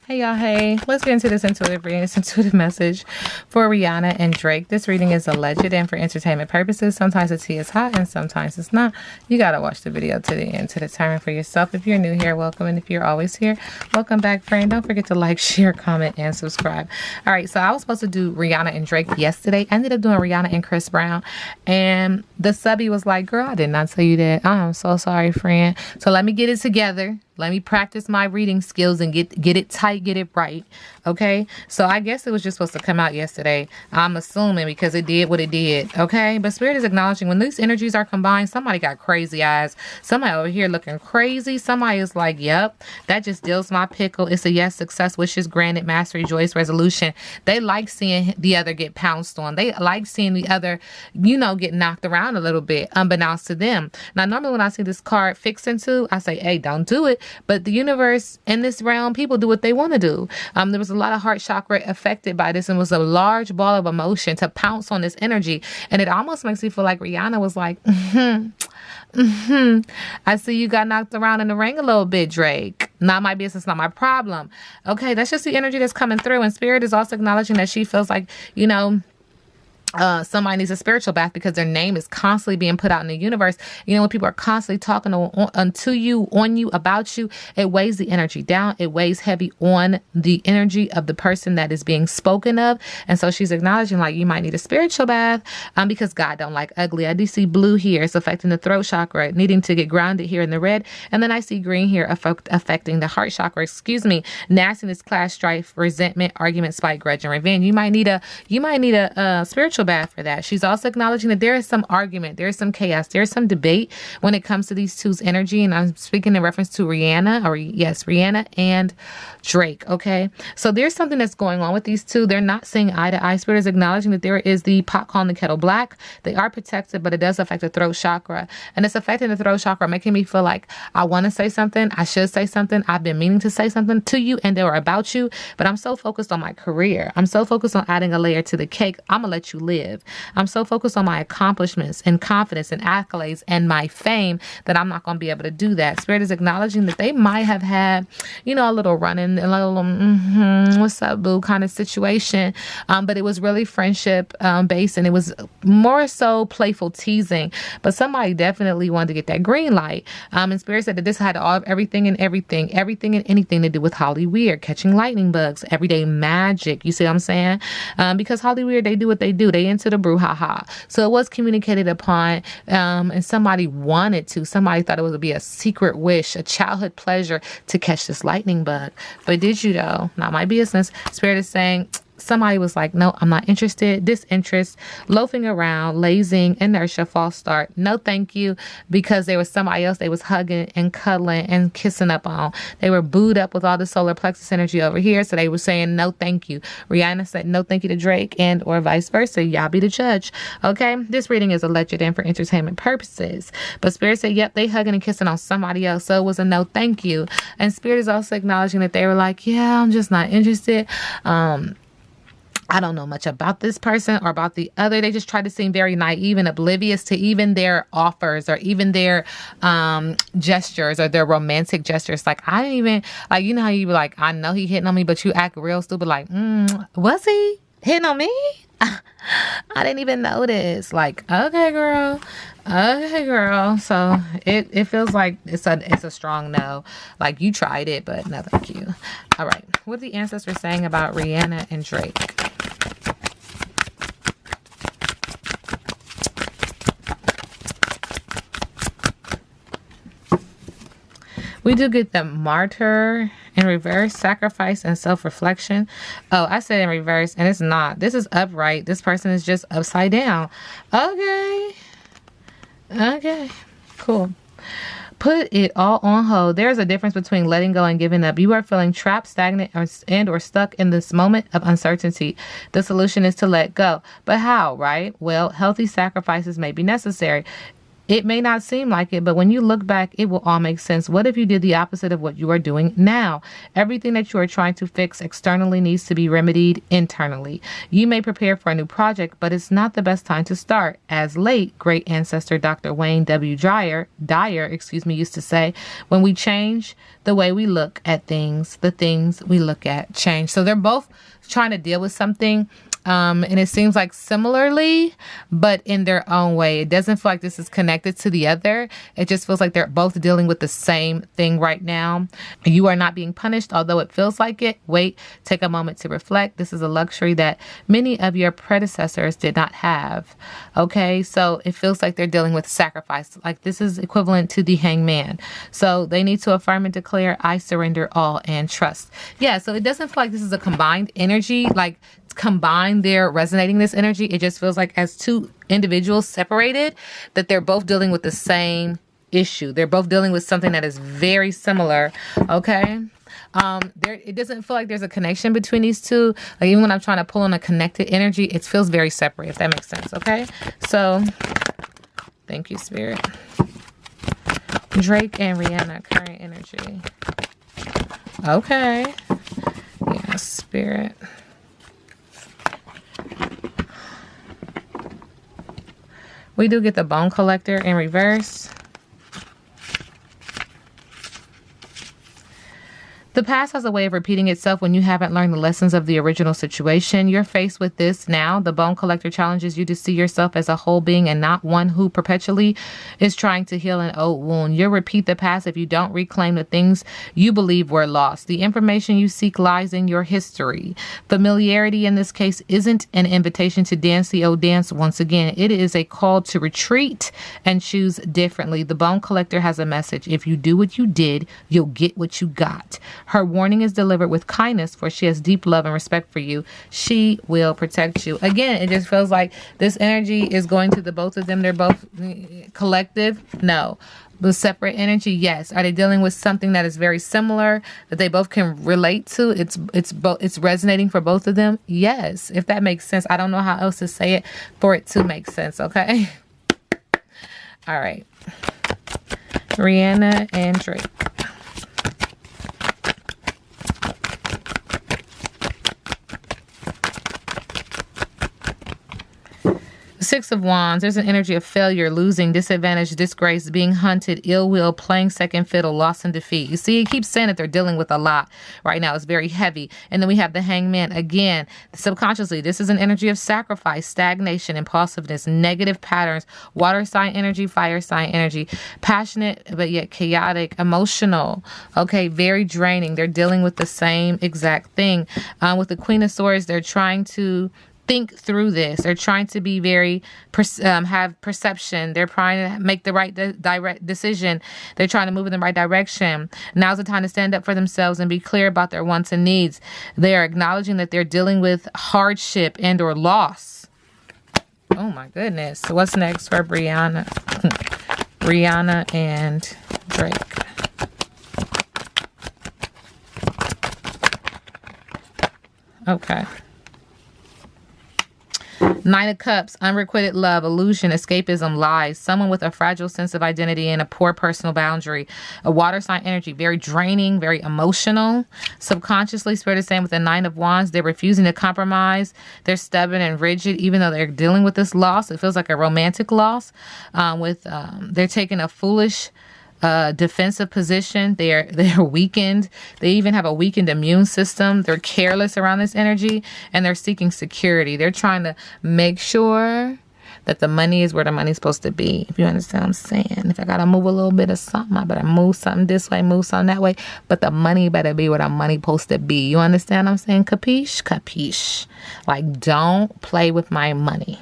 Hey y'all, hey, let's get into this intuitive reading, this intuitive message for Rihanna and Drake. This reading is alleged and for entertainment purposes. Sometimes the tea is hot and sometimes it's not. You gotta watch the video to the end to determine for yourself. If you're new here, welcome, and if you're always here, welcome back, friend. Don't forget to like, share, comment, and subscribe. All right, so I was supposed to do Rihanna and Drake yesterday. I ended up doing Rihanna and Chris Brown, and the subby was like, girl, I did not tell you that. I'm so sorry, friend. So let me get it together. Let me practice my reading skills and get it tight, get it right. Okay. So I guess it was just supposed to come out yesterday. I'm assuming because it did what it did. Okay. But Spirit is acknowledging when these energies are combined, somebody got crazy eyes. Somebody over here looking crazy. Somebody is like, yep, that just deals my pickle. It's a yes, success, wishes granted, mastery, joyous resolution. They like seeing the other get pounced on. They like seeing the other, get knocked around a little bit, unbeknownst to them. Now, normally when I see this card fixed into, I say, hey, don't do it. But the universe in this realm, people do what they want to do. There was a lot of heart chakra affected by this and was a large ball of emotion to pounce on this energy. And it almost makes me feel like Rihanna was like, I see you got knocked around in the ring a little bit, Drake. Not my business, not my problem. Okay, that's just the energy that's coming through. And Spirit is also acknowledging that she feels like, somebody needs a spiritual bath because their name is constantly being put out in the universe. When people are constantly talking to you, on you, about you, it weighs the energy down. It weighs heavy on the energy of the person that is being spoken of. And so she's acknowledging like you might need a spiritual bath because God don't like ugly. I do see blue here. It's affecting the throat chakra, needing to get grounded here in the red. And then I see green here affecting the heart chakra. Nastiness, clash, strife, resentment, argument, spite, grudge, and revenge. You might need a spiritual bath for that. She's also acknowledging that there is some argument, there is some chaos, there is some debate when it comes to these two's energy. And I'm speaking in reference to Rihanna and Drake. Okay. So there's something that's going on with these two. They're not seeing eye to eye. Spirit is acknowledging that there is the pot calling the kettle black. They are protected, but it does affect the throat chakra. And it's affecting the throat chakra, making me feel like I want to say something. I should say something. I've been meaning to say something to you and or about you, but I'm so focused on my career. I'm so focused on adding a layer to the cake. I'm gonna let you live. I'm so focused on my accomplishments and confidence and accolades and my fame that I'm not going to be able to do that. Spirit is acknowledging that they might have had, a little running, a little, what's up, boo kind of situation. But it was really friendship based and it was more so playful teasing. But somebody definitely wanted to get that green light. And Spirit said that this had everything and anything to do with Hollywood, catching lightning bugs, everyday magic. You see what I'm saying? Because Hollywood, they do what they do. They into the brouhaha. So it was communicated upon, and somebody wanted to. Somebody thought it would be a secret wish, a childhood pleasure to catch this lightning bug. But did you though? Not my business. Spirit is saying somebody was like, no, I'm not interested. Disinterest, loafing around, lazing, inertia, false start. No, thank you. Because there was somebody else they was hugging and cuddling and kissing up on. They were booed up with all the solar plexus energy over here. So they were saying, no, thank you. Rihanna said, no, thank you to Drake and or vice versa. Y'all be the judge. Okay. This reading is alleged and for entertainment purposes. But Spirit said, yep, they hugging and kissing on somebody else. So it was a no, thank you. And Spirit is also acknowledging that they were like, yeah, I'm just not interested. I don't know much about this person or about the other. They just try to seem very naive and oblivious to even their offers or even their gestures or their romantic gestures. Like, I didn't even, like, you know how you be like, I know he hitting on me, but you act real stupid. Like, was he hitting on me? I didn't even notice. Like, okay, girl. So it feels like it's a strong no. Like, you tried it, but no, thank you. All right. What are the ancestors saying about Rihanna and Drake? We do get the martyr in reverse, sacrifice, and self-reflection. Oh, I said in reverse, and it's not. This is upright. This person is just upside down. Okay, cool. Put it all on hold. There's a difference between letting go and giving up. You are feeling trapped, stagnant, or stuck in this moment of uncertainty. The solution is to let go. But how, right? Well, healthy sacrifices may be necessary. It may not seem like it, but when you look back, it will all make sense. What if you did the opposite of what you are doing now? Everything that you are trying to fix externally needs to be remedied internally. You may prepare for a new project, but it's not the best time to start. As late great ancestor Dr. Wayne W. Dyer, used to say, when we change the way we look at things, the things we look at change. So they're both trying to deal with something. And it seems like similarly, but in their own way. It doesn't feel like this is connected to the other. It just feels like they're both dealing with the same thing right now. You are not being punished, although it feels like it. Wait, take a moment to reflect. This is a luxury that many of your predecessors did not have. Okay, so it feels like they're dealing with sacrifice. Like this is equivalent to the hangman. So they need to affirm and declare, I surrender all and trust. Yeah, so it doesn't feel like this is a combined energy, like combined they're resonating this energy. It just feels like as two individuals separated, that they're both dealing with the same issue. They're both dealing with something that is very similar. Okay. It doesn't feel like there's a connection between these two. Like even when I'm trying to pull on a connected energy, it feels very separate, if that makes sense. Okay. So thank you, Spirit. Drake and Rihanna, current energy. Okay. Yeah, Spirit. We do get the bone collector in reverse. The past has a way of repeating itself when you haven't learned the lessons of the original situation. You're faced with this now. The bone collector challenges you to see yourself as a whole being and not one who perpetually is trying to heal an old wound. You'll repeat the past if you don't reclaim the things you believe were lost. The information you seek lies in your history. Familiarity in this case isn't an invitation to dance the old dance once again. It is a call to retreat and choose differently. The bone collector has a message. If you do what you did, you'll get what you got. Her warning is delivered with kindness, for she has deep love and respect for you. She will protect you. Again, it just feels like this energy is going to the both of them. They're both collective. No. The separate energy, yes. Are they dealing with something that is very similar that they both can relate to? It's resonating for both of them. Yes, if that makes sense. I don't know how else to say it for it to make sense. Okay. All right. Rihanna and Drake. Six of Wands. There's an energy of failure, losing, disadvantage, disgrace, being hunted, ill will, playing second fiddle, loss and defeat. You see, it keeps saying that they're dealing with a lot right now. It's very heavy. And then we have the Hangman again. Subconsciously, this is an energy of sacrifice, stagnation, impulsiveness, negative patterns, water sign energy, fire sign energy, passionate but yet chaotic, emotional. Okay, very draining. They're dealing with the same exact thing. With the Queen of Swords, they're trying to think through this. They're trying to be very have perception. They're trying to make the right direct decision. They're trying to move in the right direction. Now's the time to stand up for themselves and be clear about their wants and needs. They are acknowledging that they're dealing with hardship and or loss. Oh my goodness. So what's next for Rihanna? Rihanna and Drake. Okay. Nine of Cups, unrequited love, illusion, escapism, lies, someone with a fragile sense of identity and a poor personal boundary. A water sign energy, very draining, very emotional. Subconsciously, Spirit is saying with the Nine of Wands, they're refusing to compromise. They're stubborn and rigid, even though they're dealing with this loss. It feels like a romantic loss. They're taking a foolish defensive position. They're weakened. They even have a weakened immune system. They're careless around this energy, and they're seeking security. They're trying to make sure that the money is where the money's supposed to be. If you understand what I'm saying. If I gotta move a little bit of something, I better move something this way, move something that way. But the money better be where the money supposed to be. You understand what I'm saying? Capiche? Capiche. Like, don't play with my money.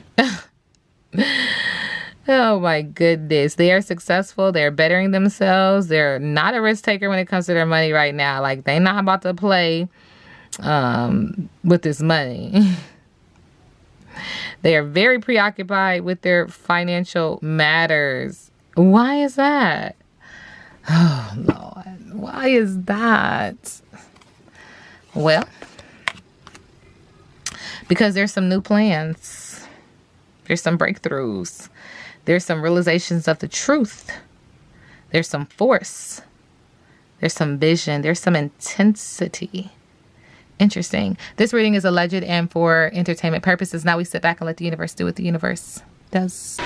Oh my goodness. They are successful. They're bettering themselves. They're not a risk taker when it comes to their money right now. Like, they're not about to play with this money. They are very preoccupied with their financial matters. Why is that? Oh Lord. Why is that? Well, because there's some new plans. There's some breakthroughs. There's some realizations of the truth. There's some force. There's some vision. There's some intensity. Interesting. This reading is alleged and for entertainment purposes. Now we sit back and let the universe do what the universe does.